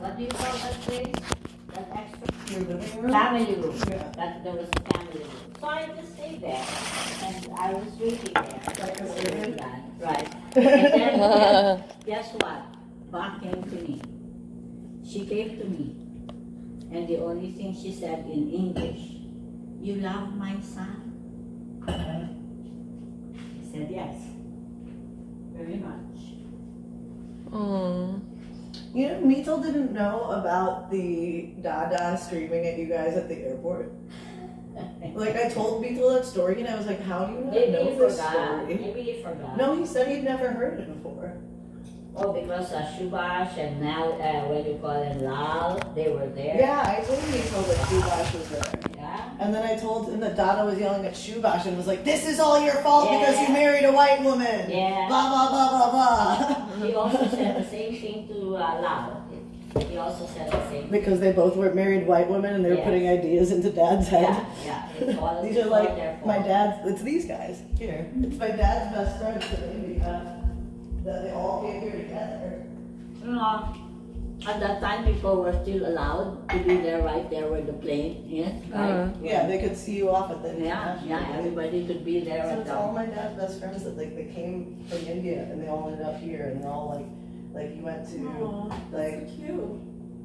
what do you call that place? That extra Your living room? family room. Yeah. That there was a family room. So I just stayed there, and I was waiting there. Like a So student? we were done. Right. And then guess what? Ba came to me. She came to me, and the only thing she said in English, "You love my son?" I said yes, very much. Oh. You know, Mito didn't know about the Dada screaming at you guys at the airport. Like, I told Mito that story, and I was like, how do you not Maybe know he this forgot. story? Maybe he forgot. No, he said he'd never heard it before. Oh, because Shubash and now, what do you call it, Lal, they were there. Yeah, I told Mito that Shubash was there. Yeah. And then I told him that Dada was yelling at Shubash and was like, this is all your fault because you Yeah. married a white woman. Yeah. Blah, blah, blah, blah, blah. He also said the same thing to Lal. He also said the same thing. Because they both were married white women and they were Yes. putting ideas into Dad's head. Yeah, yeah. It's all, These it's are all like their fault. my dad's, it's these guys here. It's my dad's best friends from India that they all came here together. You know, at that time people were still allowed to be there right there where the plane is, right? Yeah, they could see you off at the Yeah, yeah, everybody could be there So at it's the all my dad's best friends that like they came from India and they all ended up here and they're all like you went to like Cute.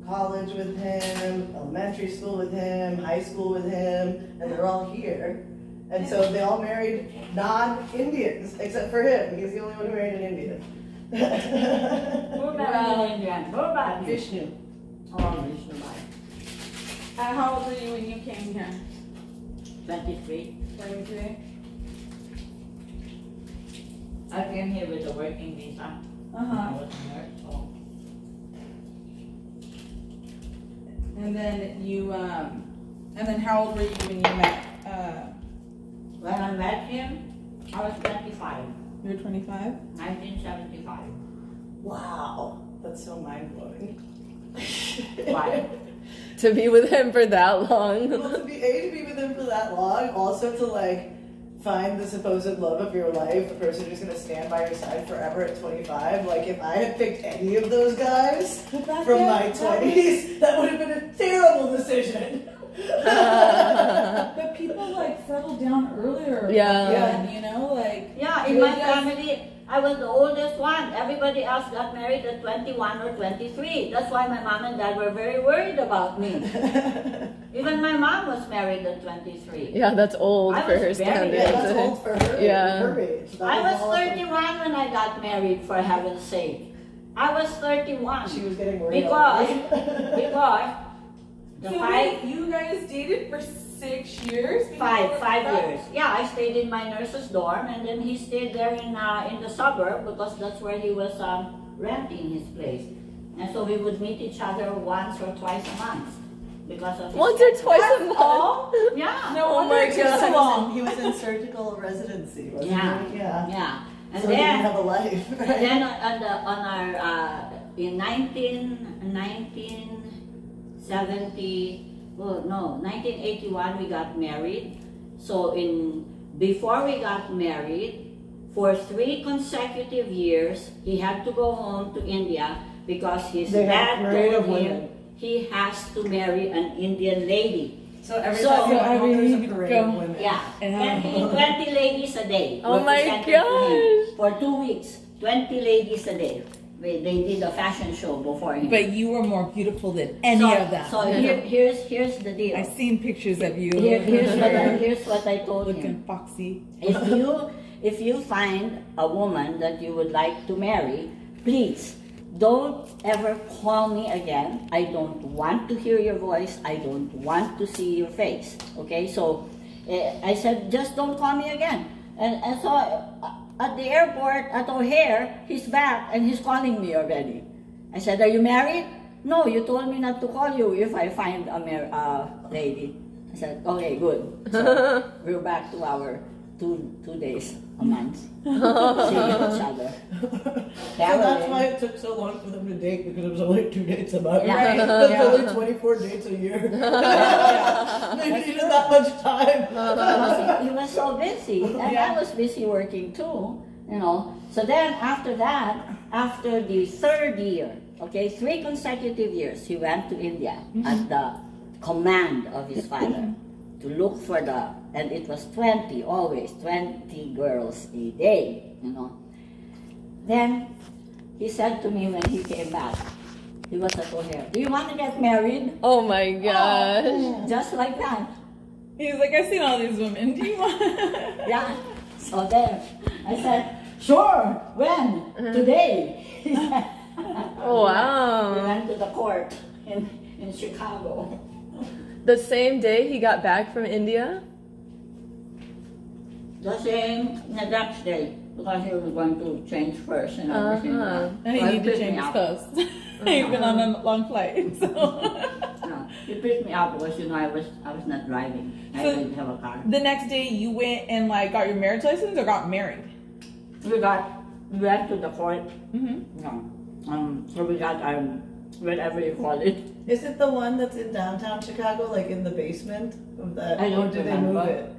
college with him, elementary school with him, high school with him, and they're all here. And so they all married non-Indians except for him. He's the only one who married an Indian. Who married Indian? Who married? Vishnu. Oh, Vishnu. How old were you when you came here? 23. 23. I came here with a working visa. I Uh-huh. was a nurse, so. And then you, and then how old were you when you met, When I met him, I was 25. you were 25? 1975. Wow, that's so mind-blowing. Why? To be with him for that long. Well, to be with him for that long, also to like find the supposed love of your life, the person who's gonna stand by your side forever at 25. Like if I had picked any of those guys from my 20s, that would have been a terrible decision. But people like settled down earlier. Yeah. Then, you know, like. Yeah, in my family, I was the oldest one. Everybody else got married at 21 or 23. That's why my mom and dad were very worried about me. Even my mom was married at 23. Yeah, that's old I for was her very- standards. Yeah, that's old for her. Yeah. Her age. That I was awesome. 31 when I got married, for heaven's sake. I was 31. She was getting worried. Because the So five, wait, you guys dated for 6 years? five years. Yeah, I stayed in my nurse's dorm, and then he stayed there in the suburb because that's where he was renting his place. And so we would meet each other once or twice a month because of his Once or schedule. twice a month. Yeah. No Oh wonder my it took God. so long. He was in surgical residency, wasn't Yeah. he? Yeah. Yeah. And So he didn't then have a life. And then on our in 1981 we got married. So before we got married, for 3 consecutive years, he had to go home to India because his They have dad married told a woman. him he has to marry an Indian lady. So every So- time you So go home, every there's a you parade go- of women. Yeah, 20 ladies a day. Oh were my presented to him gosh. For 2 weeks, 20 ladies a day. They did a fashion show before him. But you were more beautiful than any so, of them. So here's the deal. I've seen pictures of you. Here's what I told him. Looking foxy. If you find a woman that you would like to marry, please don't ever call me again. I don't want to hear your voice. I don't want to see your face. Okay, so I said, just don't call me again. And so at the airport at O'Hare, he's back and he's calling me already. I said, are you married? No, you told me not to call you if I find a lady. I said, okay, good. So we're back to our two days a month seeing each other. So that's why it took so long for them to date, because it was only 2 dates a month. Yeah. That's Yeah. only 24 dates a year. They needed that much time. He was so busy, and I was busy working too, you know. So then after that, after the 3rd year, Okay, 3 consecutive years he went to India at the command of his father to look for and it was 20, always 20 girls a day, you know. Then he said to me when he came back, he was at O'Hare, do you want to get married? Oh my gosh. Just like that. He's like, I've seen all these women. Do you want? Yeah. So then I said, sure, when? Today. He said, Oh, we wow. went to the court in Chicago. The same day he got back from India? The next day, because he was going to change first and everything. And he So needed to picked me change his up. clothes. He's been on a long flight. So. No, he picked me up because, you know, I was not driving. I So- didn't have a car. The next day you went and like got your marriage license or got married? We went to the court. Mm-hmm. No. So we got whatever you call it. Is it the one that's in downtown Chicago, like in the basement of that? I don't or did they remember. move it?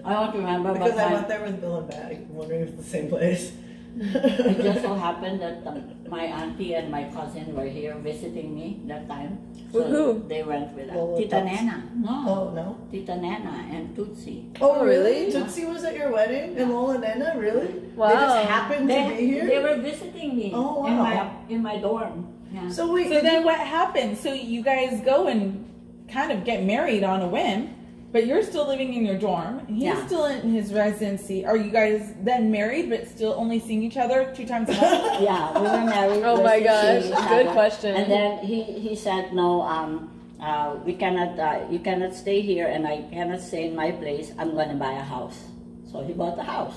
I don't remember, Because but I went there with Bill and Matt. I'm wondering if it's the same place. it just so happened that my auntie and my cousin were here visiting me that time. So Who? they went with us. Lola Tita Tots. Nena. No. Oh, no? Tita Nena and Tootsie. Oh, really? really? Tootsie was at your wedding? And Lola Nena? Really? Wow. They just happened to be here? They were visiting me Oh, wow. in my dorm. Yeah. So wait, So then what happened? So you guys go and kind of get married on a whim, but you're still living in your dorm, and he's Yeah. still in his residency. Are you guys then married but still only seeing each other 2 times a month? Yeah, we were married. Oh we my were gosh, seeing each good other. question. And then he said, no, we cannot, you cannot stay here and I cannot stay in my place. I'm going to buy a house. So he bought a house.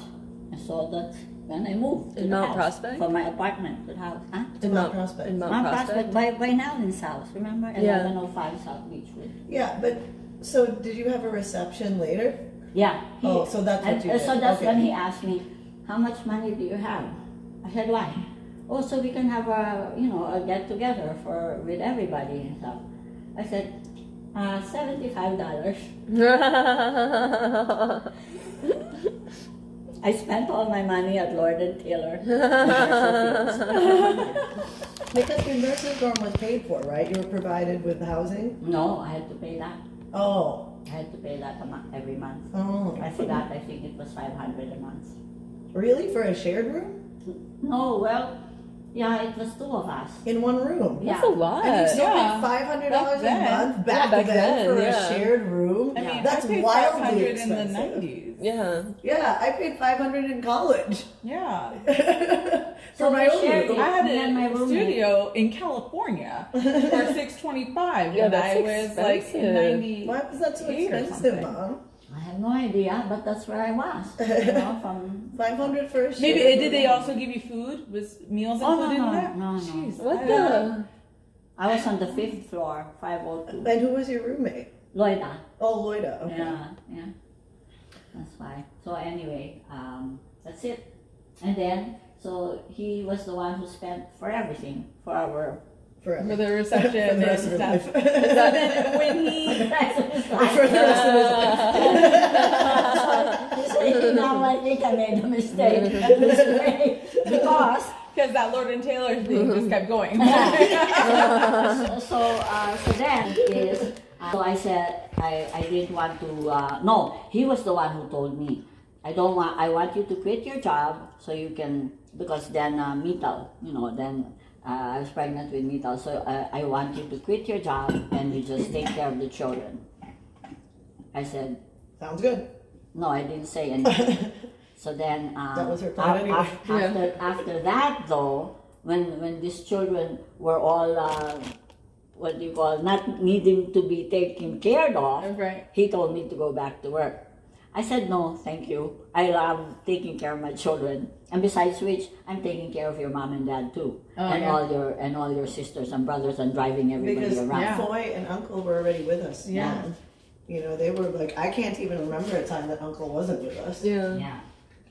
And so that's when I moved to In the Mount house. Prospect? From my apartment to the house. Huh? in Mount Prospect. In Mount Mount Prospect? Prospect, by Nowlands House, remember? Yeah. 1105 South Beachwood. Yeah, but so did you have a reception later? Yeah. Oh, so that's what and, you did. So that's Okay. when he asked me, how much money do you have? I said, why? Oh, so we can have a, you know, a get together with everybody and stuff. I said, $75. I spent all my money at Lord and Taylor. Because your nurse's dorm was paid for, right? You were provided with housing? No, I had to pay that. Oh. I had to pay that every month. Oh. I forgot, I think it was $500 a month. Really? For a shared room? No, well, yeah, it was 2 of us. In one room? Yeah. That's a lot. And you still Yeah. paid $500 Back a then. month back, back then, then, for yeah. a shared room? I mean, That's I paid wildly 500 in the expensive. 90s. Yeah. Yeah, I paid $500 in college. Yeah. For my we own shared room. it. I had Me and my a roommate. studio in California for $625 Yeah, when that's I was like in expensive. 90. Why was that so Eight or expensive, something. Mom? I have no idea, but that's where I was. You know, from $500 for a shared Maybe room? did they also give you food? Was meals Oh, included no, in that? no, no. Jeez, What I- the? I was on the 5th floor, 502. And who was your roommate? Loida. Oh, Loida. Okay. Yeah. That's why. So anyway, that's it. And then, so he was the one who spent for everything, for our Forever. For the reception For the rest of and her stuff. life. So then when he rest of his For life. the rest of his Now I think I made a mistake because because that Lord and Taylor thing just kept going. so then is so I said I didn't want to no, he was the one who told me I want you to quit your job so you can, because then Mital, you know, then I was pregnant with Mital, so I want you to quit your job and you just take care of the children. I said, Sounds good. no, I didn't say anything. So then, That was her plan anyway. after that though, when these children were all, what do you call, not needing to be taken care of, Right. he told me to go back to work. I said, no, thank you. I love taking care of my children. And besides which, I'm taking care of your mom and dad too. Oh, and yeah. all your sisters and brothers and driving everybody Because around. Yeah. Foy and Uncle were already with us. Yeah. Mom. You know, they were like, I can't even remember a time that Uncle wasn't with us. Yeah. Yeah.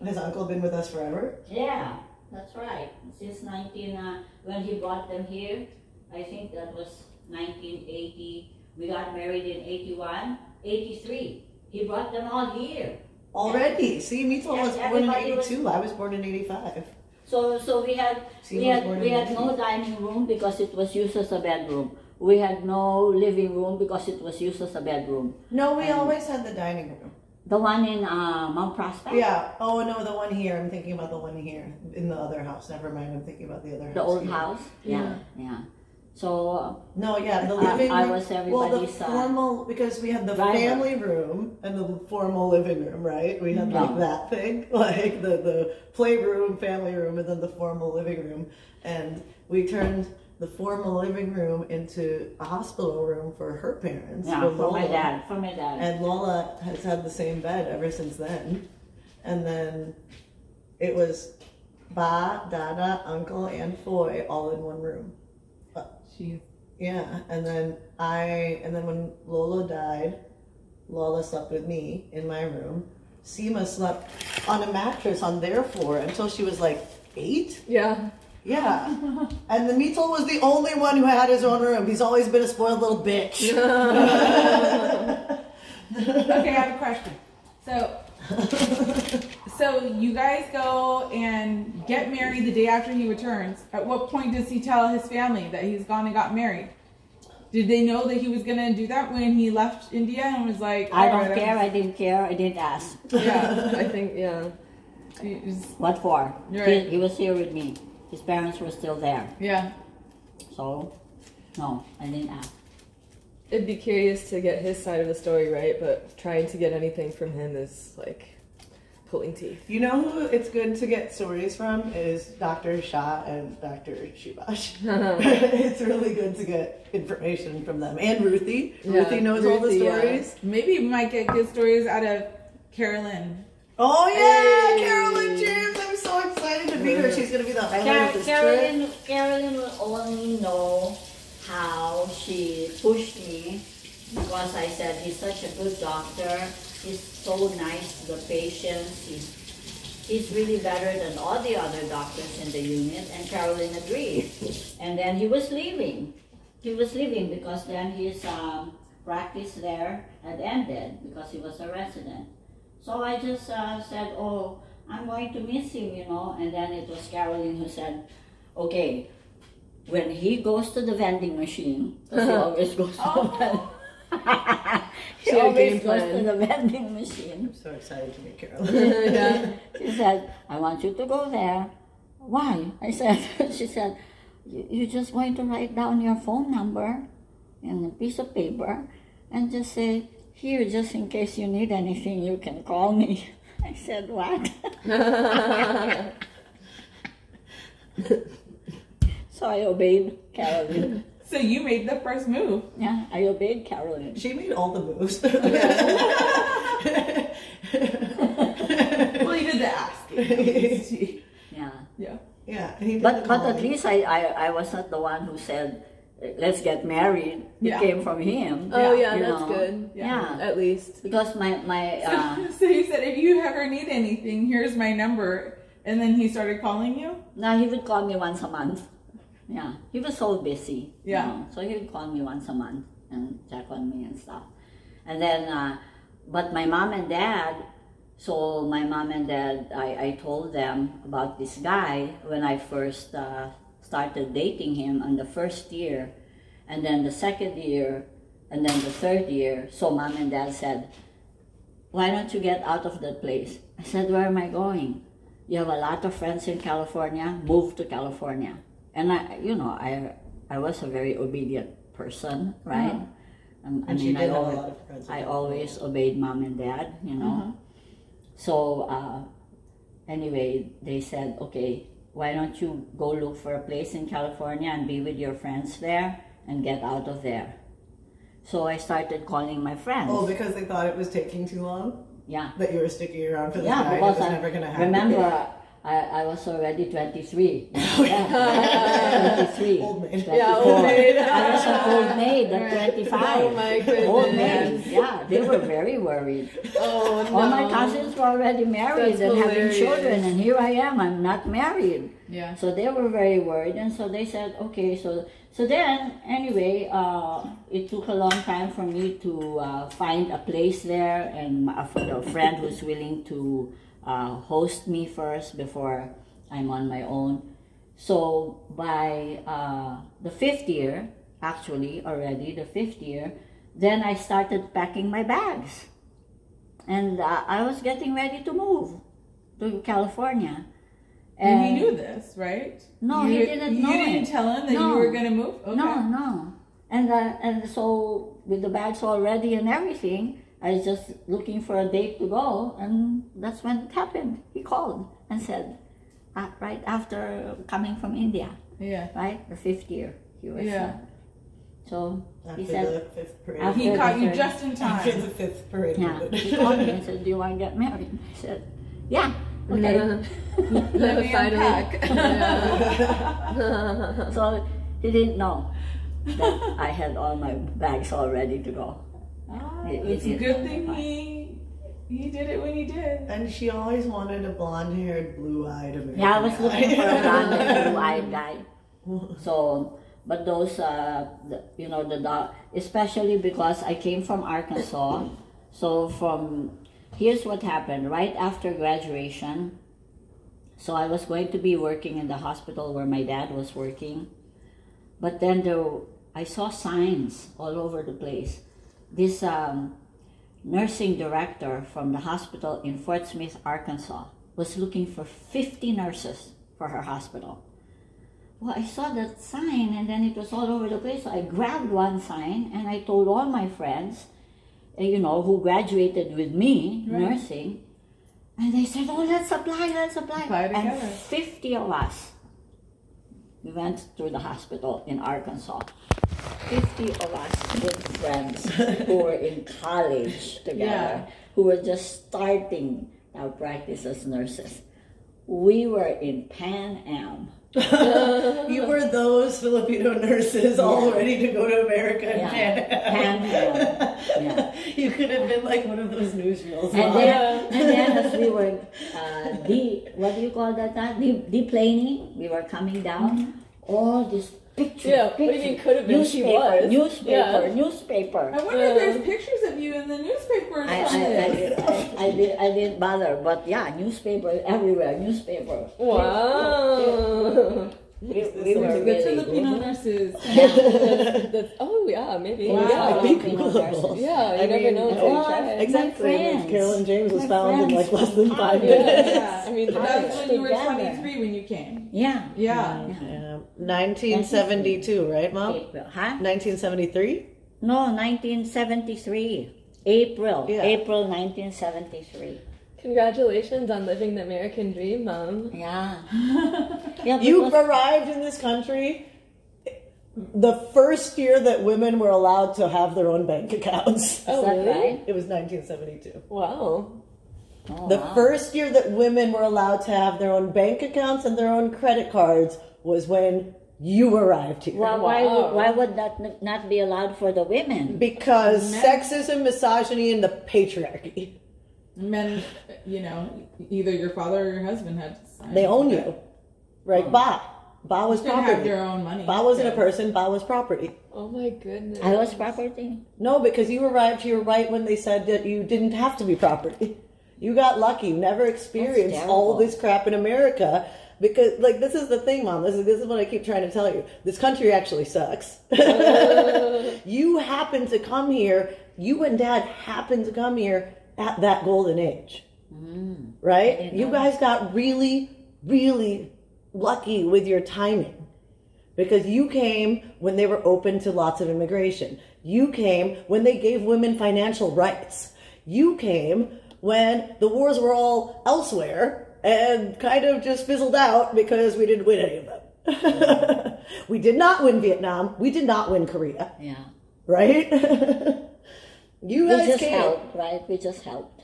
Has Uncle been with us forever? Yeah, that's right. Since when he brought them here, I think that was 1980. We got married in 81, 83. He brought them all here. Already. See, Mito Yes, was born in everybody was- 82. I was born in 85. So we had no dining room because it was used as a bedroom. We had no living room because it was used as a bedroom. No, we always had the dining room. The one in Mount Prospect? Yeah. Oh no, the one here. I'm thinking about the one here in the other house. Never mind. I'm thinking about the other house. The old here. house? Yeah. So No, yeah, the living room. I was well, the everybody's formal, because we had the driver. family room and the formal living room, right? We had like Yeah. that thing, like the playroom, family room, and then the formal living room. And we turned the formal living room into a hospital room for her parents. yeah, for for my Lola. dad. For my dad. And Lola has had the same bed ever since then. And then it was Ba, Dada, Uncle, and Foy all in one room. Jeez. Yeah, and then when Lola died, Lola slept with me in my room. Seema slept on a mattress on their floor until she was like 8. Yeah. Yeah, and then Mitchell was the only one who had his own room. He's always been a spoiled little bitch. Okay, I have a question. So you guys go and get married the day after he returns. At what point does he tell his family that he's gone and got married? Did they know that he was gonna do that when he left India and was like, I "All don't right, care. I didn't care. I didn't ask. Yeah. I think, yeah. He was- What for? You're right. He was here with me. His parents were still there. yeah. So, no, I didn't ask. It'd be curious to get his side of the story, right? But trying to get anything from him is like pulling teeth. You know who it's good to get stories from is Dr. Shah and Dr. Shivash. It's really good to get information from them. And Ruthie. Yeah, Ruthie knows all the Ruthie, yeah. stories. Maybe we might get good stories out of Carolyn. Oh yeah, Hey. Carolyn James! I'm so excited to meet her. She's gonna be the highlight of this trip. Carolyn will only know how she pushed me because I said he's such a good doctor. He's so nice to the patients. He's really better than all the other doctors in the unit. And Carolyn agreed. And then he was leaving. He was leaving because then his practice there had ended because he was a resident. So I just said, oh, I'm going to miss him, you know. And then it was Carolyn who said, okay, when he goes to the vending machine, 'cause he always goes to the vending he She had a always game goes plan. to the vending machine. I'm so excited to meet Carolyn. Yeah. She said, I want you to go there. Why? I said, she said, you're just going to write down your phone number in a piece of paper and just say, here, just in case you need anything, you can call me. I said, what? So I obeyed Carolyn. So you made the first move. Yeah, I obeyed Carolyn. She made all the moves. Well, you did the asking. Yeah. Yeah. Yeah, and he did But the at calling. least I was not the one who said, let's get married. It Yeah. came from him. Oh yeah, you that's know. good. Yeah. At least. Because my So you said, if you ever need anything, here's my number. And then he started calling you? now he would call me once a month. Yeah, he was so busy. you Yeah. know. So he would call me once a month and check on me and stuff. And then, but my mom and dad, so my mom and dad, I told them about this guy when I first started dating him on the first year. And then the second year, and then the third year. So mom and dad said, why don't you get out of that place? I said, where am I going? You have a lot of friends in California, move to California. And I was a very obedient person, right? And she did have a lot of friends in I California. always obeyed mom and dad, you know. So anyway, they said, okay, why don't you go look for a place in California and be with your friends there and get out of there. So I started calling my friends. Oh, because they thought it was taking too long? Yeah. That you were sticking around for this Yeah, guy because that was I never going to happen. remember I was already 23. Yeah, 23. Old maid. 24. Yeah, old maid. I was an old maid at 25. Oh my goodness. Old maid. Yeah, they were very worried. Oh no. All my cousins were already married That's and having hilarious. children, and here I am, I'm not married. Yeah. So they were very worried, and so they said, okay, so then, anyway, it took a long time for me to find a place there, and for a friend who's willing to host me first before I'm on my own. So by the 5th year, actually already the 5th year, then I started packing my bags. And I was getting ready to move to California. And he knew this, right? No, he didn't know You didn't it. tell him that you were going to move? Okay. No. And so with the bags all ready and everything, I was just looking for a date to go, and that's when it happened. He called and said, right after coming from India, Yeah. right, the 5th year, he was. Yeah. So After he said, the 5th parade. After He the caught you third- just in After time. the 5th parade. yeah, he called me and said, "Do you want to get married?" I said, "Yeah, okay." Let me unpack. So he didn't know that I had all my bags all ready to go. It's a good thing he did it when he did. And she always wanted a blonde-haired, blue-eyed American Yeah, I was guy. looking for a blonde and blue-eyed guy. So, but those, especially because I came from Arkansas. So here's what happened. Right after graduation, so I was going to be working in the hospital where my dad was working. But then I saw signs all over the place. This nursing director from the hospital in Fort Smith, Arkansas, was looking for 50 nurses for her hospital. Well, I saw that sign, and then it was all over the place. So I grabbed one sign, and I told all my friends, who graduated with me, nursing, and they said, "Oh, let's apply. Apply together. And 50 of us, we went to the hospital in Arkansas. 50 of us good friends who were in college together, who were just starting our practice as nurses. We were in Pan Am. You were those Filipino nurses all ready to go to America and Pan Am. Yeah. You could have been like one of those newsreels. And then as we were, what do you call that? Deplaning, we were coming down, all these pictures. Yeah, what do you mean could have been? She was. Newspaper. I wonder if there's pictures of you in the newspaper. I didn't bother, but yeah, newspaper everywhere, newspaper. Wow. We were Good really Filipino nurses. Maybe. Wow. Yeah. Filipino nurses. Yeah, you never know until you try. Exactly. friends. Carolyn James was My found in friends. like less than 5 Yeah. minutes. Yeah. I mean, That was when you were Together. 23 when you came. Yeah. Yeah. Yeah. 1972, right, Mom? April, huh? 1973? No, 1973. April. Yeah. April 1973. Congratulations on living the American dream, Mom. Yeah. Yeah, You because- arrived in this country the first year that women were allowed to have their own bank accounts. Oh, is that really? right? It was 1972. Wow. Oh, The wow. first year that women were allowed to have their own bank accounts and their own credit cards was when you arrived here. Well, Wow. why would that not be allowed for the women? Because sexism, misogyny, and the patriarchy. Men, either your father or your husband had to sign. They own you. Right? Ba was You could have property. your own money. Ba wasn't a person, Ba was property. Oh my goodness. I was property. No, because you arrived here right when they said that you didn't have to be property. You got lucky. You never experienced That's all terrible. this crap in America. Because, this is the thing, Mom. This is what I keep trying to tell you. This country actually sucks. You happened to come here. You and Dad happened to come here at that golden age. Right? You guys got really, really lucky with your timing. Because you came when they were open to lots of immigration. You came when they gave women financial rights. You came when the wars were all elsewhere and kind of just fizzled out because we didn't win any of them. We did not win Vietnam. We did not win Korea. Yeah. Right? You We guys just came. helped, right? We just helped.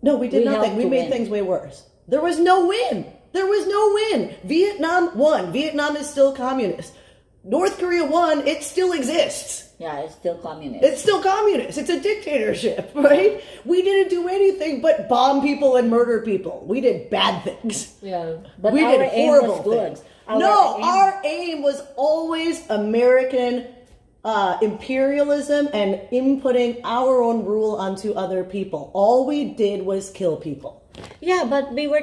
No, we did We nothing. helped We to made win. things way worse. There was no win. There was no win. Vietnam won. Vietnam is still communist. North Korea won. It still exists. Yeah, it's still communist. It's still communist. It's a dictatorship, right? We didn't do anything but bomb people and murder people. We did bad things. Yeah. But We our did aim horrible was good. things. Our aim was always American imperialism and inputting our own rule onto other people. All we did was kill people. Yeah, but we were